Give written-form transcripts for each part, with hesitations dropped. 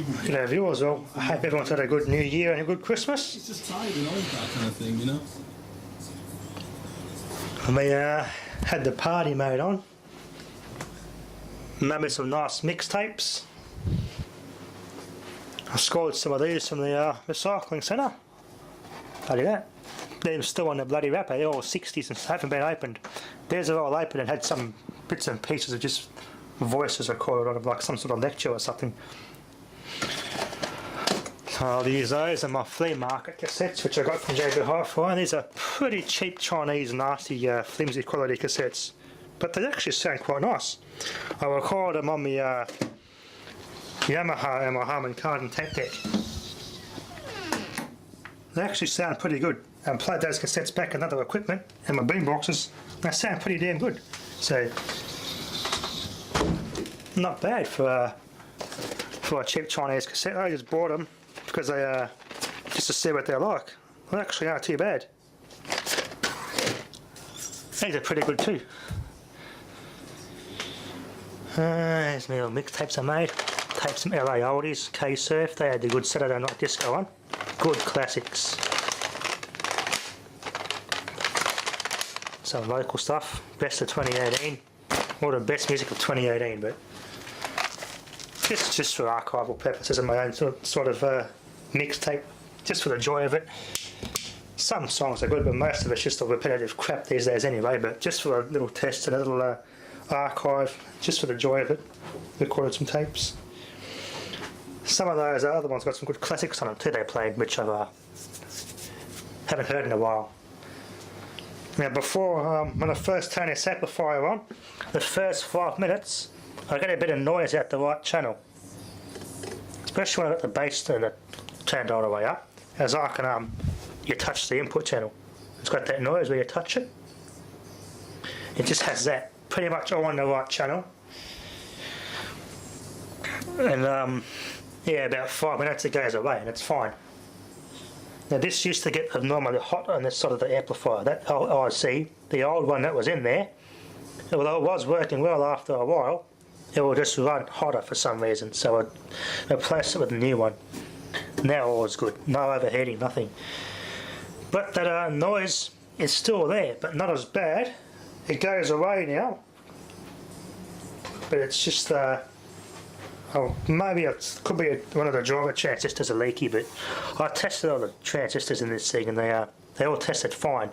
Good have you as well. I hope everyone's had a good New Year and a good Christmas. It's just tired and old, that kind of thing, you know? And we had the party mode on. Maybe some nice mixtapes. I scored some of these from the recycling centre. Bloody that. They're still on the bloody wrapper. They're all 60s and haven't been opened. Theirs are all open and had some bits and pieces of just voices recorded on it, like some sort of lecture or something. So I'll use those and my flea market cassettes, which I got from JB Hi-Fi. These are pretty cheap Chinese, nasty, flimsy quality cassettes, but they actually sound quite nice. I recorded them on my Yamaha and my Harman Kardon tape deck. They actually sound pretty good. I played those cassettes back in other equipment and my boom boxes. They sound pretty damn good. So not bad for a cheap Chinese cassette. I just bought them because they just to see what they're like. They actually aren't too bad. These are pretty good too. There's my little mixtapes I made. Taped some LA oldies, K-Surf. They had the good Saturday Night Disco one. Good classics. Some local stuff. Best of 2018. Or the best music of 2018, but just for archival purposes and my own sort of mixtape, just for the joy of it. Some songs are good, but most of it's just a repetitive crap these days anyway, but just for a little test and a little archive, just for the joy of it, recorded some tapes. Some of those other ones got some good classics on them too they played, which I haven't heard in a while. Now before, when I first turn this amplifier on, the first 5 minutes I get a bit of noise out the right channel, especially when I got the bass turned all the way up, as I can you touch the input channel. It's got that noise where you touch it. It just has that pretty much all on the right channel. And yeah, about 5 minutes it goes away and it's fine. Now this used to get abnormally hot on this side of the amplifier. That IC, the old one that was in there, although it was working well after a while, it will just run hotter for some reason, so I replaced it with a new one. Now all is good, no overheating, nothing. But that noise is still there, but not as bad. It goes away now, but it's just oh, maybe it could be one of the driver transistors are leaky, but I tested all the transistors in this thing and they all tested fine.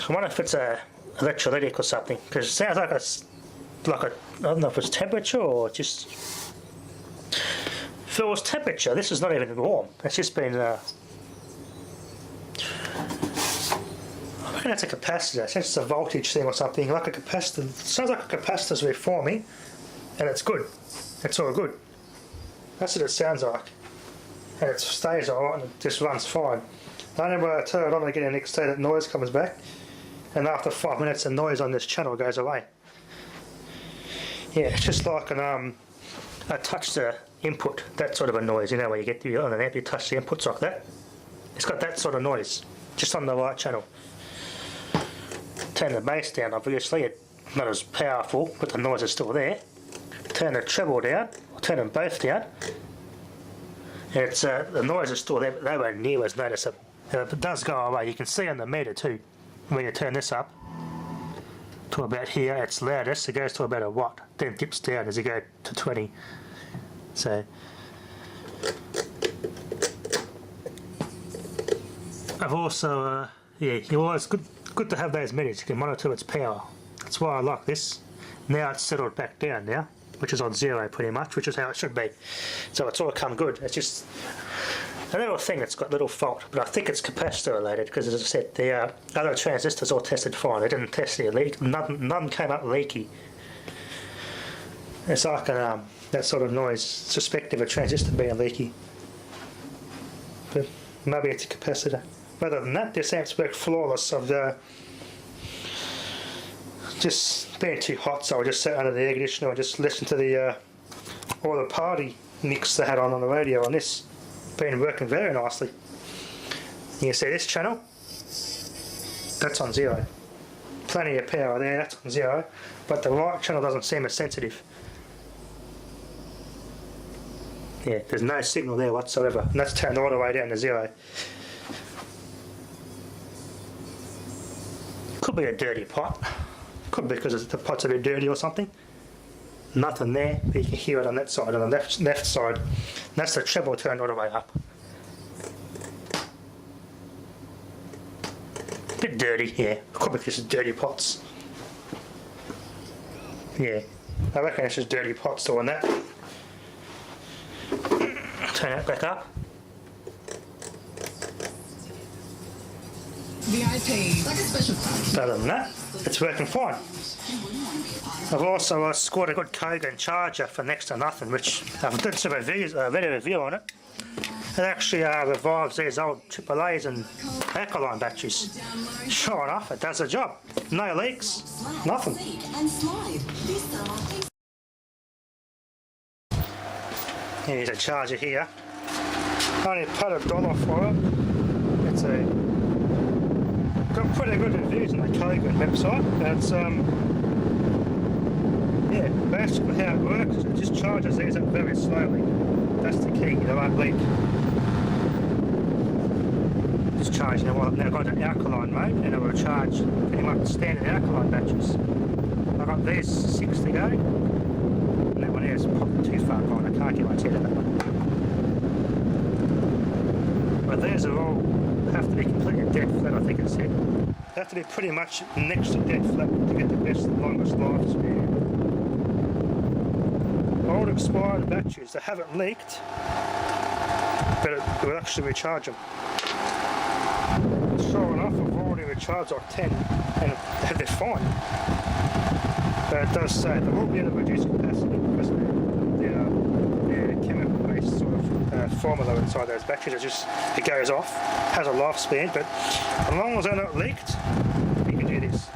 I wonder if it's a electrolytic or something, because it sounds like I don't know if it's temperature or just. If it was temperature, this is not even warm. It's just been. I reckon it's a capacitor. It's just a voltage thing or something, like a capacitor. It sounds like a capacitor's reforming. And it's good. It's all good. That's what it sounds like. And it stays alright and it just runs fine. Only when I turn it on again the next day that noise comes back, and after 5 minutes the noise on this channel goes away. Yeah, it's just like I touch the input, that sort of a noise, you know, where you get on an amp, you touch the inputs like that. It's got that sort of noise, just on the right channel. Turn the bass down, obviously, it's not as powerful, but the noise is still there. Turn the treble down, or turn them both down. It's the noise is still there, but they weren't near as noticeable. If it does go away, you can see on the meter too, when you turn this up to about here, it's loudest, it goes to about a watt, then dips down as you go to 20. So I've also, yeah, it's good to have those meters, you can monitor its power. That's why I like this. Now it's settled back down now, which is on 0 pretty much, which is how it should be. So it's all come good. It's just a little thing that's got a little fault, but I think it's capacitor related, because as I said, the other transistors all tested fine. They didn't test any leak. None came up leaky. It's like that sort of noise, suspect of a transistor being leaky. But maybe it's a capacitor. Other than that, this amp's worked flawless. Of the just being too hot, so I just sat under the air conditioner and just listened to the all the party mix they had on the radio on this. Been working very nicely. You can see this channel, that's on 0. Plenty of power there, that's on 0, but the right channel doesn't seem as sensitive. Yeah, there's no signal there whatsoever, and that's turned all the way down to 0. Could be a dirty pot. Could be because the pot's a bit dirty or something. Nothing there, but you can hear it on that side, on the left side. And that's the treble turned all the way up. Bit dirty, yeah. Could be because it's dirty pots. Yeah, I reckon it's just dirty pots doing that. Turn that back up. VIP, like a special class. Other than that, it's working fine. I've also scored a good Kogan charger for next to nothing, which I've done some reviews, read a review on it. It actually revives these old AAAs and alkaline batteries. Sure enough, it does the job. No leaks, nothing. Here's a charger here. Only paid $1 for it. It's got pretty good reviews on the Kogan website. It's yeah, basically how it works is it just charges these up very slowly. That's the key, they won't leak. Just charging them. Well, I've now got an alkaline mode and it will charge pretty much standard alkaline batteries. I've got these 6 to go. And that one here is probably too far gone, I can't get my head of that one. But these are all have to be completely dead flat, I think it said. They have to be pretty much next to dead flat to get the best, longest lifespan. Old expired batteries that haven't leaked, but it will actually recharge them. Sure enough, I've already recharged like 10 and they're fine. But it does say there will be a reduced capacity because of the chemical-based sort of formula inside those batteries. It goes off, has a lifespan, but as long as they're not leaked, you can do this.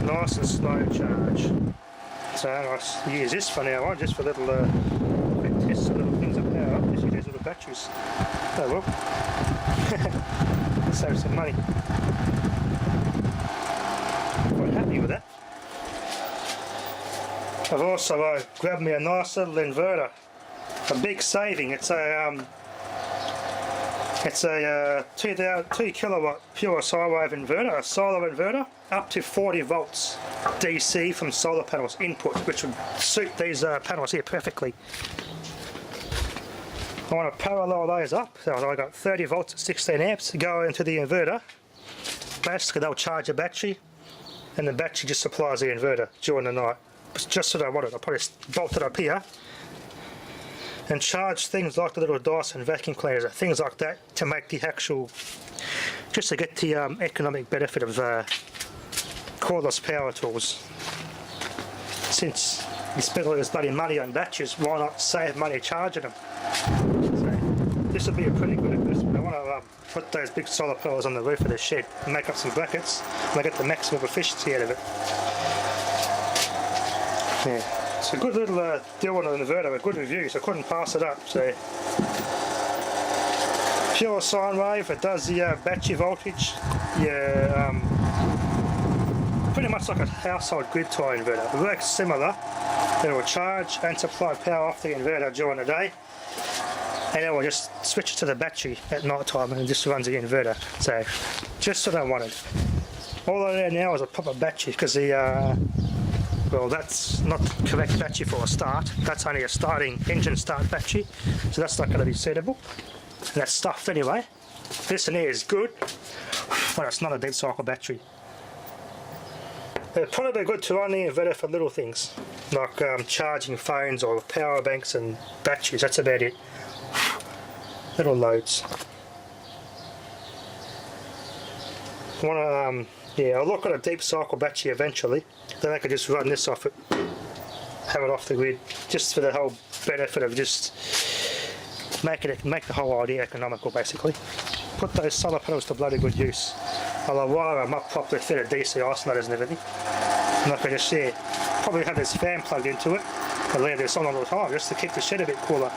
Nice and slow charge. So I use this for now on, just for little quick tests of little things of power. Just use these little batteries. Oh well. Save some money. Quite happy with that. I've also grabbed me a nice little inverter. A big saving. It's a 2 kilowatt pure sine wave inverter, a solar inverter, up to 40 volts DC from solar panels input, which would suit these panels here perfectly. I want to parallel those up, so I got 30 volts at 16 amps to go into the inverter. Basically they'll charge the battery and the battery just supplies the inverter during the night. It's just what I wanted. I'll probably bolt it up here and charge things like the little Dyson vacuum cleaners, things like that, to make the actual, just to get the economic benefit of cordless power tools. Since you spend all this bloody money on batteries, why not save money charging them? So this would be a pretty good investment. I want to put those big solar panels on the roof of the shed and make up some brackets and I get the maximum efficiency out of it. Yeah. It's a good little deal on an inverter, a good review, so I couldn't pass it up. So pure sine wave, it does the battery voltage. Yeah, pretty much like a household grid tie inverter. It works similar. It will charge and supply power off the inverter during the day, and it will just switch it to the battery at night time and it just runs the inverter. So just what I wanted. All I need now is a proper battery because the well, that's not the correct battery for a start. That's only a starting engine start battery, so that's not going to be suitable. And that's stuffed anyway. This in here is good, but it's not a dead cycle battery. It'd probably be good to run the inverter for little things, like charging phones or power banks and batteries. That's about it. Little loads. I want to, yeah, I'll look at a deep cycle battery eventually. Then I could just run this off it, have it off the grid, just for the whole benefit of just make the whole idea economical, basically. Put those solar panels to bloody good use. I'll wire them up properly, fit a DC isolators and everything. And I can just, yeah, probably have this fan plugged into it and leave this on all the time just to keep the shed a bit cooler.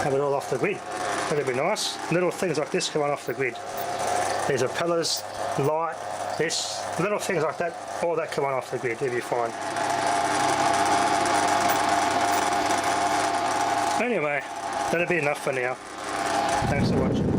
Have it all off the grid. That'd be nice. Little things like this come on off the grid. These propellers, light, this, little things like that, all that come on off the grid, it'll be fine. Anyway, that'll be enough for now. Thanks for watching.